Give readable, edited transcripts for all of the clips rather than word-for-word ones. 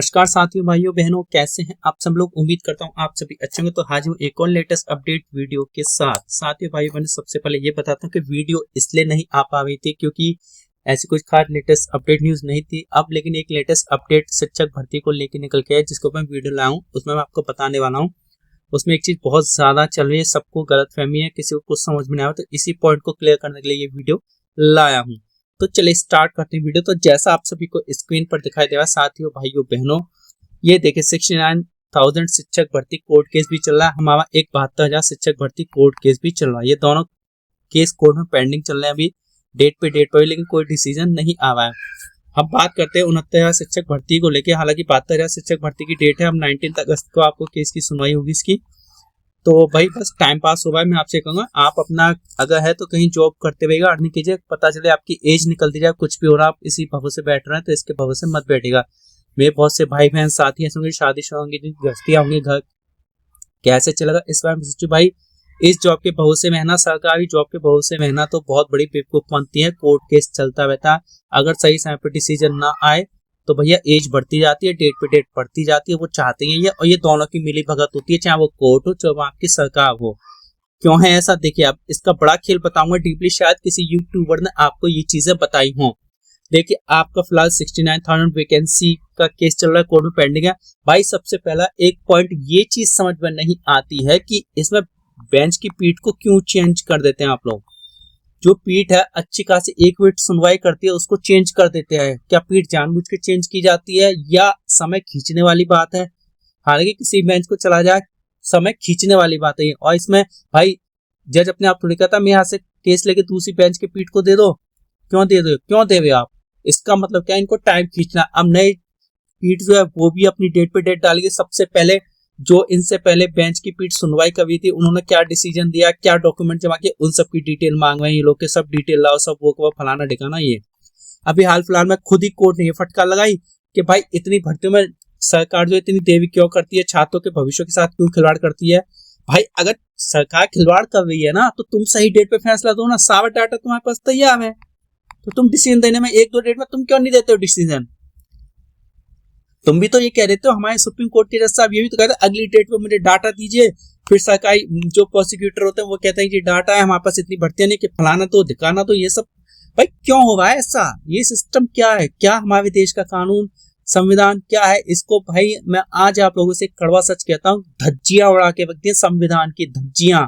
नमस्कार साथियों, भाइयों बहनों, कैसे हैं आप सब लोग। उम्मीद करता हूं आप सभी अच्छे होंगे। तो हाजिर हूं एक और लेटेस्ट अपडेट वीडियो के साथ। साथियों भाइयों बहनों, सबसे पहले ये बताता हूं कि वीडियो इसलिए नहीं आ पा रही थी क्योंकि ऐसी कुछ खास लेटेस्ट अपडेट न्यूज नहीं थी। अब लेकिन एक लेटेस्ट अपडेट शिक्षक भर्ती को लेकर निकल के है, जिसको मैं वीडियो लाया हूँ। उसमें मैं आपको बताने वाला हूँ। उसमें एक चीज बहुत ज्यादा चल रही है, सबको गलतफहमी है, किसी को कुछ समझ में नहीं आया, तो इसी पॉइंट को क्लियर करने के लिए ये वीडियो लाया हूँ। तो चलिए स्टार्ट करते हैं वीडियो। तो जैसा आप सभी को स्क्रीन पर दिखाई दे रहा है साथियों भाइयों बहनों, ये देखिए 69,000 शिक्षक भर्ती कोर्ट केस भी चल रहा है, हमारा एक 72,000 शिक्षक भर्ती कोर्ट केस भी चल रहा है। ये दोनों केस कोर्ट में पेंडिंग चल रहे हैं अभी डेट पे, लेकिन कोई डिसीजन नहीं आ रहा है। अब बात करते हैं 69,000 शिक्षक भर्ती को लेके। हालांकि 72,000 शिक्षक भर्ती की डेट है, अब 19 अगस्त को आपको केस की सुनवाई होगी इसकी। तो भाई बस टाइम पास हो रहा है। मैं आपसे कहूंगा आप अपना अगर है तो कहीं जॉब करते रहेगा, अर्निंग कीजिए। पता चले आपकी एज निकलती जाए, कुछ भी हो रहा, आप इसी भरोसे बैठ रहे हैं तो इसके भरोसे मत बैठेगा। मेरे बहुत से भाई बहन साथी ऐसे होंगे, शादीशुदा होंगे, गृहस्थियां होंगे, घर कैसे चलेगा इस बारे में सोचो भाई। इस जॉब के भरोसे रहना, सरकारी जॉब के भरोसे रहना तो बहुत बड़ी बेवकूफ बनती है। कोर्ट केस चलता रहता है, अगर सही समय पर डिसीजन ना आए तो भैया एज बढ़ती जाती है, डेट पे डेट बढ़ती जाती है। वो चाहते हैं ये, और ये दोनों की मिली भगत होती है, चाहे वो कोर्ट हो चाहे वो आपकी सरकार हो। क्यों है ऐसा, देखिए अब इसका बड़ा खेल बताऊंगा डीपली, शायद किसी यूट्यूबर ने आपको ये चीजें बताई हों। देखिए आपका फिलहाल 69,000 वैकेंसी का केस चल रहा है, कोर्ट में पेंडिंग है। भाई सबसे पहला एक पॉइंट ये चीज समझ में नहीं आती है कि इसमें बेंच की पीठ को क्यों चेंज कर देते हैं आप लोग। जो पीठ है अच्छी खासी 1 मिनट सुनवाई करती है, उसको चेंज कर देते हैं। क्या पीठ जानबूझ के चेंज की जाती है या समय खींचने वाली बात है? हालांकि किसी बेंच को चला जाए, समय खींचने वाली बात है। और इसमें भाई जज अपने आप थोड़ी कहता मैं यहाँ से केस लेके दूसरी बेंच के पीठ को दे दो। क्यों दे रहे हो आप? इसका मतलब क्या है, इनको टाइम खींचना। अब नई पीठ जो है वो भी अपनी डेट पे डेट डालेगी। सबसे पहले जो इनसे पहले बेंच की पीठ सुनवाई कर रही थी, उन्होंने क्या डिसीजन दिया, क्या डॉक्यूमेंट जमा किए, उन सब की डिटेल मांग रहे हैं ये लोग के। सब डिटेल लाओ, सब वो फलाना ढिकाना। ये अभी हाल फिलहाल में खुद ही कोर्ट ने ये फटकार लगाई कि भाई इतनी भर्तियों में सरकार जो इतनी देवी क्यों करती है, छात्रों के भविष्य के साथ क्यों खिलवाड़ करती है। भाई अगर सरकार खिलवाड़ कर रही है ना तो तुम सही डेट पे फैसला दो ना। सारा डाटा तुम्हारे पास तैयार है, तो तुम डिसीजन देने में 1-2 डेट में तुम क्यों नहीं देते हो डिसीजन? तुम भी तो ये कह देते हो, हमारे सुप्रीम कोर्ट के जज साहब ये भी तो कहते हैं अगली डेट पे मुझे डाटा दीजिए। फिर सरकारी जो प्रोसिक्यूटर होते हैं वो कहते हैं कि डाटा है हमारे पास, इतनी भर्तियां नहीं कि फलाना तो दिखाना तो। ये सब भाई क्यों हो रहा है ऐसा? ये सिस्टम क्या है? क्या हमारे देश का कानून संविधान क्या है? इसको भाई मैं आज आप लोगों से कड़वा सच कहता हूँ, धज्जियां उड़ा के रखती है संविधान की धज्जियां।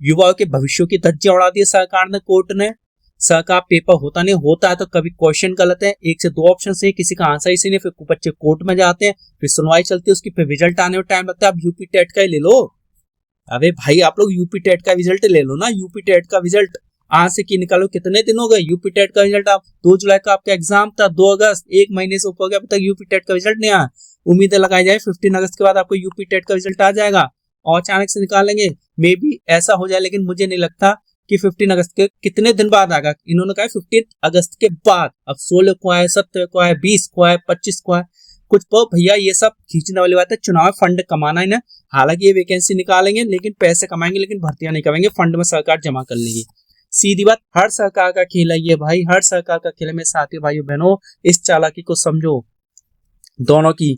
युवाओं के भविष्य की धज्जियां उड़ा दी है सरकार ने, कोर्ट ने। सरकार पेपर होता नहीं, होता है तो कभी क्वेश्चन गलत है, 1 से 2 ऑप्शन से, किसी का आंसर इसी नहीं, फिर बच्चे कोर्ट में जाते हैं, फिर सुनवाई चलती है उसकी, फिर रिजल्ट आने में टाइम लगता है। अब यूपी टेट का ही ले लो। अबे भाई आप लोग यूपी टेट का रिजल्ट ले लो ना। यूपी टेट का रिजल्ट आज से की निकालो, कितने दिन हो गए यूपी टेट का रिजल्ट? आप 2 जुलाई का आपका एग्जाम था, 2 अगस्त, 1 महीने से ऊपर गया, अभी तक यूपी टेट का रिजल्ट नहीं आया। उम्मीदें लगाई जाए 15 अगस्त के बाद आपको यूपी टेट का रिजल्ट आ जाएगा और अचानक से निकालेंगे। मे बी ऐसा हो जाए, लेकिन मुझे नहीं लगता कि 15 अगस्त के कितने दिन बाद आएगा। इन्होंने कहा 15 अगस्त के बाद। अब 16 को आए, 17 को आए, 20 को आए, 25 को आए, कुछ तो भैया ये सब खींचने वाली बात है। चुनाव फंड कमाना इन्हें। हालांकि ये वैकेंसी निकालेंगे लेकिन पैसे कमाएंगे, लेकिन भर्तियां नहीं करेंगे, फंड में सरकार जमा कर लेगी। सीधी बात, हर सरकार का खेल है ये भाई, हर सरकार का खेल है। मेरे साथियों भाइयों बहनों, इस चालाकी को समझो दोनों की।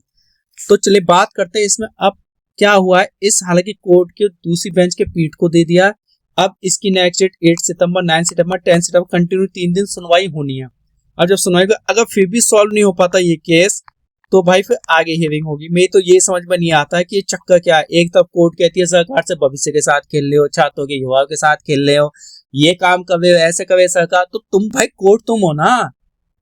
तो चलिए बात करते हैं इसमें अब क्या हुआ है। इस हालांकि कोर्ट के दूसरी बेंच के पीठ को दे दिया। अब इसकी नेक्स्ट डेट 8 सितंबर, 9 सितंबर, 10 सितंबर कंटिन्यू 3 दिन सुनवाई होनी है। और जब सुनवाई अगर फिर भी सॉल्व नहीं हो पाता ये केस, तो भाई फिर आगे हियरिंग होगी। मैं तो ये समझ में नहीं आता है कि ये चक्कर क्या है। एक तरफ कोर्ट कहती है सरकार से भविष्य के साथ खेल रहे हो, छात्रों के युवाओं के साथ खेल रहे हो, ये काम कर रहे हो, ऐसे कर रहे सरकार। तो तुम भाई कोर्ट तुम हो ना।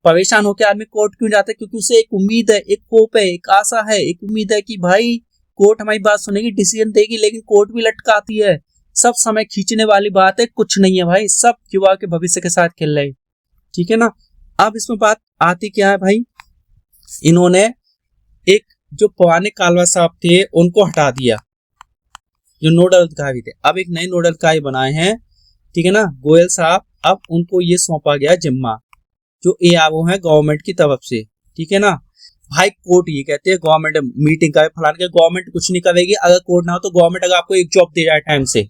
परेशान होकर आदमी कोर्ट क्यों जाता है? क्योंकि उसे एक उम्मीद है, एक होप है, एक आशा है, एक उम्मीद है कि भाई कोर्ट हमारी बात सुनेगी, डिसीजन देगी। लेकिन कोर्ट भी लटकाती है। सब समय खींचने वाली बात है, कुछ नहीं है भाई। सब युवा के भविष्य के साथ खेल रहे, ठीक है ना। अब इसमें बात आती क्या है भाई, इन्होंने एक जो पुराने कालवा साहब थे उनको हटा दिया, जो नोडल अधिकारी थे। अब एक नए नोडल अधिकारी बनाए हैं, ठीक है ना, गोयल साहब। अब उनको ये सौंपा गया जिम्मा, जो एआरओ है गवर्नमेंट की तरफ से, ठीक है ना। भाई कोर्ट ये कहते हैं गवर्नमेंट मीटिंग का फलाने के, गवर्नमेंट कुछ नहीं करेगी अगर कोर्ट ना हो तो। गवर्नमेंट अगर आपको एक जॉब दे जाए टाइम से,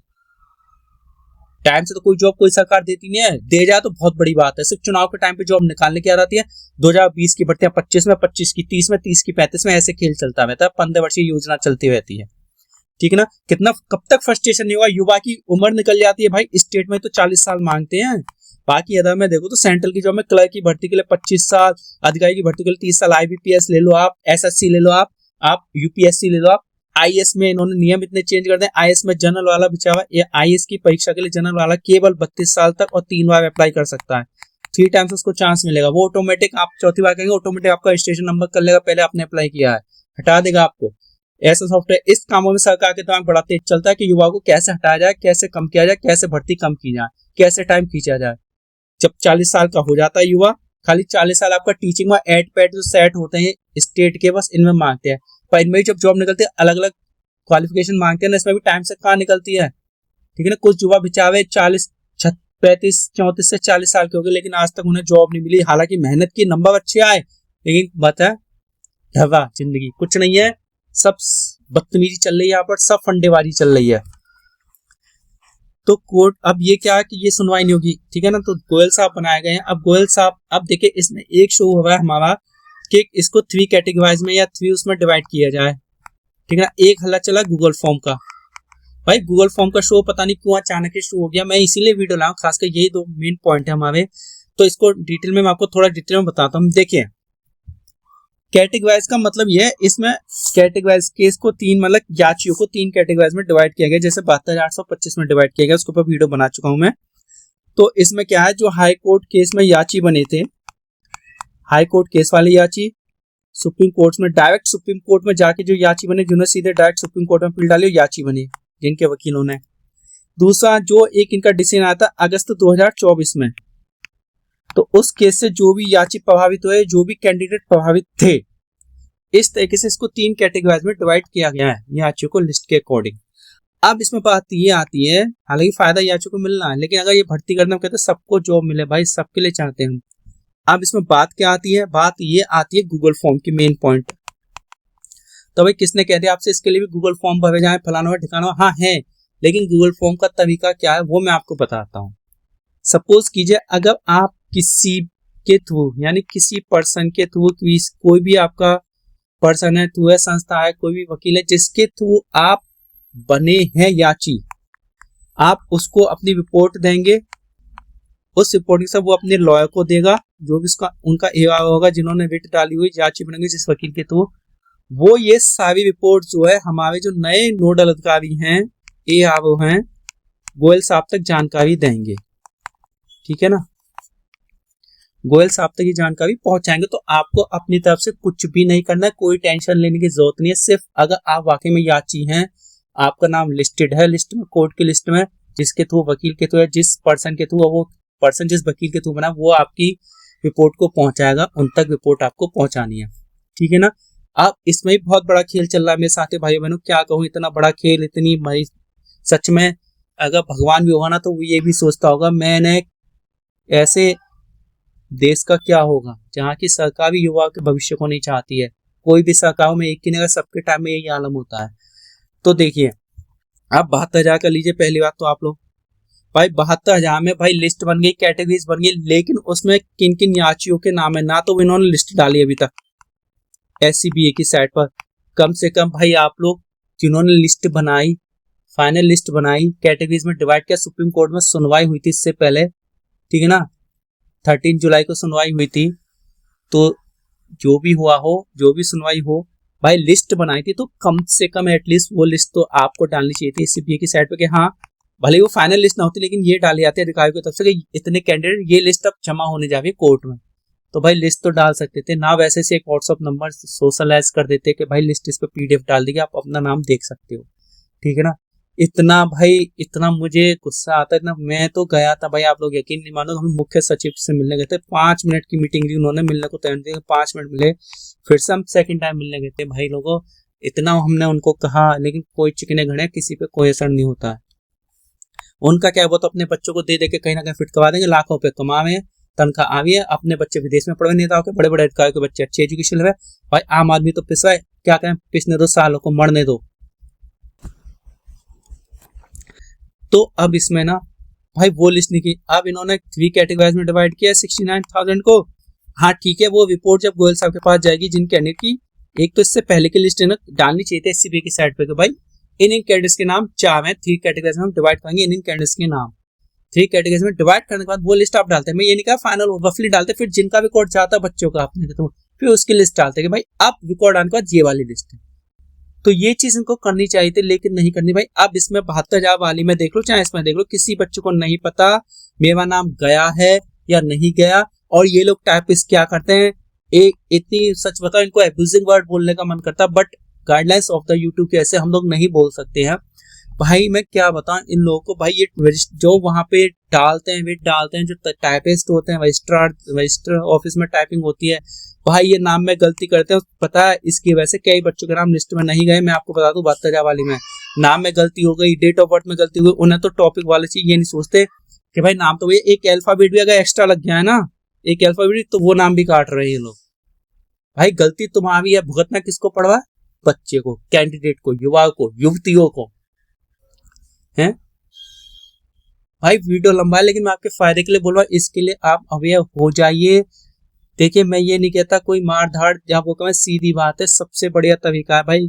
टाइम से तो कोई जॉब कोई सरकार देती नहीं है, दे जाए तो बहुत बड़ी बात है। सिर्फ चुनाव के टाइम पे जॉब निकालने की आ जाती है। 2020 की भर्तियां 25 में, 25 की 30 में, 30 की 35 में, ऐसे खेल चलता रहता है। 15 वर्षीय योजना चलती रहती है, ठीक है ना। कितना कब तक फ्रस्ट्रेशन नहीं होगा, युवा की उम्र निकल जाती है भाई। स्टेट में तो 40 साल मांगते हैं, बाकी अदर में देखो तो सेंट्रल की जॉब में क्लर्क की भर्ती के लिए 25 साल, अधिकारी की भर्ती के लिए 30 साल, IBPS ले लो आप, SSC ले लो आप UPSC ले लो आप। IAS में इन्होंने नियम इतने चेंज कर दिए, IAS में जनरल वाला बचा हुआ, ये IAS की परीक्षा के लिए जनरल वाला केवल 32 साल तक और 3 बार अप्लाई कर सकता है, 3 टाइम्स उसको चांस मिलेगा। वो ऑटोमेटिक, आप चौथी बार करेंगे ऑटोमेटिक आपका रजिस्ट्रेशन नंबर कर लेगा, पहले आपने अप्लाई किया है, हटा देगा आपको। ऐसा सॉफ्टवेयर इस कामों में सरकार के दिमाग बड़ा तेज चलता है कि युवा को कैसे हटाया जाए, कैसे कम किया जाए, कैसे भर्ती कम की जाए, कैसे टाइम खींचा जाए। जब 40 साल का हो जाता है युवा, खाली 40 साल आपका टीचिंग में एड पैड जो सेट होते हैं स्टेट के, बस इनमें मांगते हैं। पर इनमें जब जॉब निकलती है अलग अलग क्वालिफिकेशन मांगते हैं ना, इसमें भी टाइम से कहाँ निकलती है, ठीक है ना। कुछ युवा बिचारे 35 34 से 40 साल के हो गए, लेकिन आज तक उन्हें जॉब नहीं मिली। हालांकि मेहनत की, नंबर अच्छे आए, लेकिन बता ढवा जिंदगी कुछ नहीं है, सब बदतमीजी चल रही है यहाँ पर, सब फंडेबाजी चल रही है। तो कोर्ट अब ये क्या है कि ये सुनवाई नहीं होगी, ठीक है ना। तो गोयल साहब बनाए गए हैं। अब गोयल साहब, अब देखिए इसमें एक शो हुआ है हमारा कि इसको 3 कैटेगराइज में या 3 उसमें डिवाइड किया जाए, ठीक है ना। एक हल्ला चला गूगल फॉर्म का, भाई गूगल फॉर्म का शो पता नहीं क्यों अचानक ही शुरू हो गया। मैं इसीलिए वीडियो लाऊं, खासकर यही 2 मेन पॉइंट है हमारे। तो इसको डिटेल में मैं आपको थोड़ा डिटेल में बताता हूँ। देखिए कैटेगराइज का मतलब ये है, इसमें कैटेगराइज केस को 3 मतलब याचियों को 3 कैटेगराइज में डिवाइड किया गया, जैसे 72,825 में डिवाइड किया गया, उसके ऊपर वीडियो बना चुका हूं मैं। तो इसमें क्या है, जो हाई कोर्ट केस में याची बने थे, हाई कोर्ट केस वाले याची, सुप्रीम कोर्ट में डायरेक्ट सुप्रीम कोर्ट में जाके जो याची बने, जिन्होंने सीधे डायरेक्ट सुप्रीम कोर्ट में अपील डाली, याची बने जिनके वकीलों ने। दूसरा जो एक इनका डिसीजन आया था अगस्त 2024 में, तो उस केस से जो भी याची प्रभावित हुए, जो भी कैंडिडेट प्रभावित थे, इस तरीके से इसको 3 कैटेगराइज में डिवाइड किया गया है याचियों को लिस्ट के अकॉर्डिंग। अब इसमें बात ये आती है, हालांकि फायदा याचियों को मिलना है, लेकिन अगर ये भर्ती करना कहते हैं सबको जॉब मिले, भाई सबके लिए चाहते हैं हम। अब इसमें बात क्या आती है, बात ये आती है गूगल फॉर्म की मेन पॉइंट। तो भाई किसने कह दिया आपसे इसके लिए भी गूगल फॉर्म भरे जाए, फलाना ठिकाना, हाँ है, लेकिन गूगल फॉर्म का तरीका क्या है वो मैं आपको बताता हूँ। सपोज कीजिए अगर आप किसी के थ्रू, यानी किसी पर्सन के थ्रू, कोई भी आपका पर्सन है, थ्रू है, संस्था है, कोई भी वकील है जिसके थ्रू आप बने हैं याची, आप उसको अपनी रिपोर्ट देंगे, उस रिपोर्ट के साथ वो अपने लॉयर को देगा, जो भी उसका उनका एआर होगा, जिन्होंने रिट डाली हुई याची बनेंगे जिस वकील के थ्रू, वो ये सारी रिपोर्ट जो है हमारे जो नए नोडल अधिकारी हैं, एआर हैं, गोयल साहब तक जानकारी देंगे, ठीक है ना। गोयल साहब तक ये जानकारी पहुंचाएंगे। तो आपको अपनी तरफ से कुछ भी नहीं करना है, कोई टेंशन लेने की जरूरत नहीं है। सिर्फ अगर आप वाकई में याची हैं, आपका नाम लिस्टेड है लिस्ट में, कोर्ट की लिस्ट में, जिसके थ्रू, वकील के थ्रू, जिस पर्सन के थ्रू, वो पर्सन जिस वकील के थ्रू बना, वो आपकी रिपोर्ट को पहुंचाएगा, उन तक रिपोर्ट आपको पहुंचानी है, ठीक है ना। अब इसमें भी बहुत बड़ा खेल चल रहा है मेरे साथी भाइयों बहनों, क्या कहूँ, इतना बड़ा खेल, इतनी भाई सच में अगर भगवान भी होगा ना तो वो ये भी सोचता होगा मैंने ऐसे देश का क्या होगा जहाँ की सरकार भी युवा के भविष्य को नहीं चाहती है। कोई भी सरकार में एक ही नहीं, सबके टाइम में यही आलम होता है। तो देखिए आप 72,000 का लीजिए, पहली बात तो आप लोग भाई 72,000 में भाई लिस्ट बन गई, कैटेगरीज बन गई, लेकिन उसमें किन किन याचियों के नाम है ना तो इन्होंने लिस्ट डाली अभी तक SCBA की साइट पर। कम से कम भाई आप लोग जिन्होंने लिस्ट बनाई, फाइनल लिस्ट बनाई, कैटेगरीज में डिवाइड किया, सुप्रीम कोर्ट में सुनवाई हुई थी इससे पहले, ठीक है ना, 13 जुलाई को सुनवाई हुई थी। तो जो भी हुआ हो, जो भी सुनवाई हो, भाई लिस्ट बनाई थी तो कम से कम एटलीस्ट वो लिस्ट तो आपको डालनी चाहिए थी SCBA की साइट पे कि हाँ भले वो फाइनल लिस्ट ना होती, लेकिन ये डाली जाती है अधिकारियों की तरफ से कि इतने कैंडिडेट, ये लिस्ट अब जमा होने जा रही है कोर्ट में। तो भाई लिस्ट तो डाल सकते थे ना, वैसे से एक व्हाट्सअप नंबर सोशलाइज कर देते कि भाई लिस्ट इस पे PDF डाल देगी, आप अपना नाम देख सकते हो, ठीक है ना। इतना भाई, इतना मुझे गुस्सा आता है, इतना। मैं तो गया था भाई, आप लोग यकीन नहीं मानो, हम मुख्य सचिव से मिलने गए थे, 5 मिनट की मीटिंग ली उन्होंने, मिलने को तय दिया, 5 मिनट मिले, फिर से हम सेकंड टाइम मिलने गए थे। भाई लोगों इतना हमने उनको कहा, लेकिन कोई चिकने घड़े, किसी पे कोई असर नहीं होता है उनका। क्या वो तो अपने बच्चों को दे दे के कहीं ना कहीं फिट करवा देंगे, लाखों पे कमा रहे हैं, तनख्वाह आ रही है, अपने बच्चे विदेश में पढ़े, नेताओं के बड़े बड़े अधिकारियों के बच्चे अच्छी एजुकेशन है, भाई आम आदमी तो पिसवाए, क्या कहें, पिसने दो, सालों को मरने दो। तो अब इसमें ना भाई वो लिस्ट नहीं की। अब इन्होंने 3 कैटेगरीज में डिवाइड किया 69,000 को। हाँ ठीक है, वो रिपोर्ट जब गोयल साहब के पास जाएगी जिन कैंडिडेट की, एक तो इससे पहले की लिस्ट ना डालनी चाहिए थी एससीबी की साइड पे कि भाई इन कैंडिडेट्स के नाम चार हैं, 3 कैटेगरीज में हम डिवाइड करेंगे इन कैंडिडेट्स के नाम। 3 कैटेगरीज में डिवाइड करने के बाद वो लिस्ट आप डालते हैं, मैं ये नहीं कहा फाइनल रफली डालते, फिर जिनका रिकॉर्ड जाता है बच्चों का अपने तो फिर उसकी लिस्ट डालते हैं कि भाई अब रिकॉर्ड आने के बाद ये वाली लिस्ट है। तो ये चीज इनको करनी चाहिए थी लेकिन नहीं करनी भाई। अब इसमें 72,000 वाली में देख लो चाहे इसमें देख लो, किसी बच्चे को नहीं पता मेरा नाम गया है या नहीं गया। और ये लोग टाइपिस्ट क्या करते हैं, एक इतनी सच बताओ इनको एब्यूजिंग वर्ड बोलने का मन करता है, but guidelines of the YouTube के ऐसे हम लोग नहीं बोल सकते हैं। भाई मैं क्या बताऊं इन लोगों को, भाई ये जो वहां पे डालते हैं वे डालते हैं, जो टाइपिस्ट होते हैं रजिस्टर ऑफिस में टाइपिंग होती है, भाई ये नाम में गलती करते हैं। पता है इसकी वजह से कई बच्चों के नाम लिस्ट में नहीं गए। मैं आपको बता दूं 72,000 वाली में नाम में गलती हो गई, डेट ऑफ बर्थ में गलती हुई, उन्हें तो टॉपिक वाले चीज ये नहीं सोचते कि भाई नाम तो भैया एक अल्फाबेट भी अगर एक्स्ट्रा लग गया है ना, एक अल्फाबेट, तो वो नाम भी काट रहे हैं लोग। भाई गलती तुम्हारी है, भुगतना किसको पड़वा, बच्चे को, कैंडिडेट को, युवा को, युवतियों को हैं। भाई वीडियो लंबा है लेकिन मैं आपके फायदे के लिए बोल रहा हूँ, इसके लिए आप अवेयर हो जाइए। देखिए मैं ये नहीं कहता कोई मार धाड़ जहाँ वो कहूँ, सीधी बात है, सबसे बढ़िया तरीका है भाई।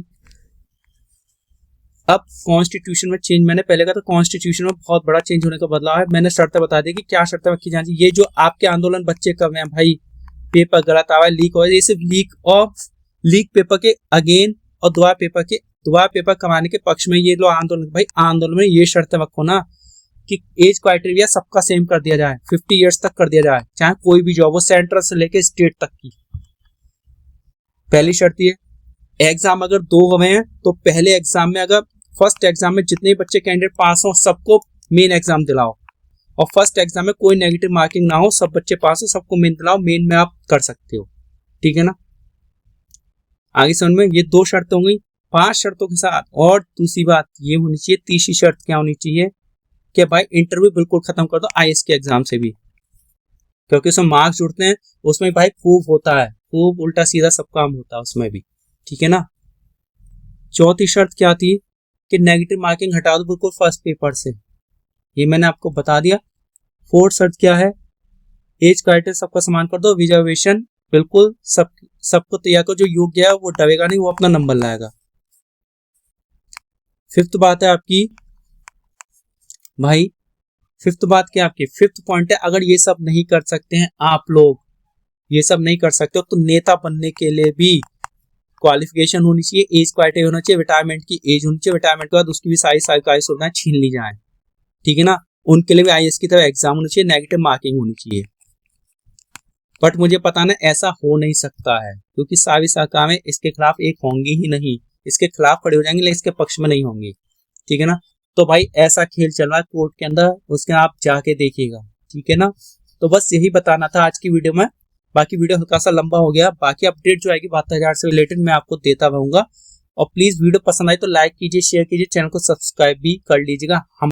अब कॉन्स्टिट्यूशन में चेंज, मैंने पहले कहा था कॉन्स्टिट्यूशन में बहुत बड़ा चेंज होने का बदलाव है। मैंने शर्तें बता दी कि क्या शर्तें रखी जानी चाहिए। ये जो आपके आंदोलन बच्चे कर रहे हैं भाई, पेपर गलत आवा है, लीक हो, ये सिर्फ लीक पेपर के अगेन और दुआ पेपर कमाने के पक्ष में ये लोग आंदोलन, भाई आंदोलन में ये शर्तें रखो ना कि एज क्राइटेरिया सबका सेम कर दिया जाए, 50 इयर्स तक कर दिया जाए, चाहे कोई भी जॉब हो, सेंट्रल से लेके स्टेट तक की। पहली शर्त ये, एग्जाम अगर 2 हुए हैं तो पहले एग्जाम में अगर फर्स्ट एग्जाम में जितने बच्चे कैंडिडेट पास हो सबको मेन एग्जाम दिलाओ, और फर्स्ट एग्जाम में कोई नेगेटिव मार्किंग ना हो, सब बच्चे पास हो, सबको मेन दिलाओ, मेन में आप कर सकते हो, ठीक है ना। आगे समझ में, ये 2 शर्तें होंगी 5 शर्तों के साथ। और दूसरी बात ये होनी चाहिए, तीसरी शर्त क्या होनी चाहिए कि भाई इंटरव्यू बिल्कुल खत्म कर दो आईएएस के एग्जाम से भी, क्योंकि उसमें मार्क्स जुड़ते हैं, उसमें भाई खूब होता है, खूब उल्टा सीधा सब काम होता है उसमें भी, ठीक है ना। चौथी शर्त क्या थी कि नेगेटिव मार्किंग हटा दो बिल्कुल फर्स्ट पेपर से, ये मैंने आपको बता दिया। 4th शर्त क्या है, एज क्राइटेरिया सबका समान कर दो, रिजर्वेशन बिल्कुल सबको तैयार करो, जो योग्य है वो डरेगा नहीं, वो अपना नंबर लाएगा। 5th बात है आपकी भाई, 5th बात क्या आपकी, 5th पॉइंट है, अगर ये सब नहीं कर सकते हैं आप लोग, ये सब नहीं कर सकते हो, तो नेता बनने के लिए भी क्वालिफिकेशन होनी चाहिए, एज क्राइटेरिया होना चाहिए, रिटायरमेंट की एज होनी चाहिए, रिटायरमेंट के बाद उसकी भी सारी सरकारी सुविधाएं छीन ली जाए, ठीक है ना। उनके लिए भी आईएएस की तरह एग्जाम होना चाहिए, नेगेटिव मार्किंग होनी चाहिए। बट मुझे पता ना ऐसा हो नहीं सकता है, क्योंकि सारी सरकारें इसके खिलाफ एक होंगी ही नहीं, इसके खिलाफ खड़े हो जाएंगे लेकिन इसके पक्ष में नहीं होंगे, ठीक है ना। तो भाई ऐसा खेल चल रहा है कोर्ट के अंदर, उसके आप जाके देखिएगा, ठीक है ना। तो बस यही बताना था आज की वीडियो में, बाकी वीडियो हल्का सा लंबा हो गया, बाकी अपडेट जो आएगी 72,000 से रिलेटेड मैं आपको देता रहूंगा। और प्लीज वीडियो पसंद आए तो लाइक कीजिए, शेयर कीजिए, चैनल को सब्सक्राइब भी कर लीजिएगा। हम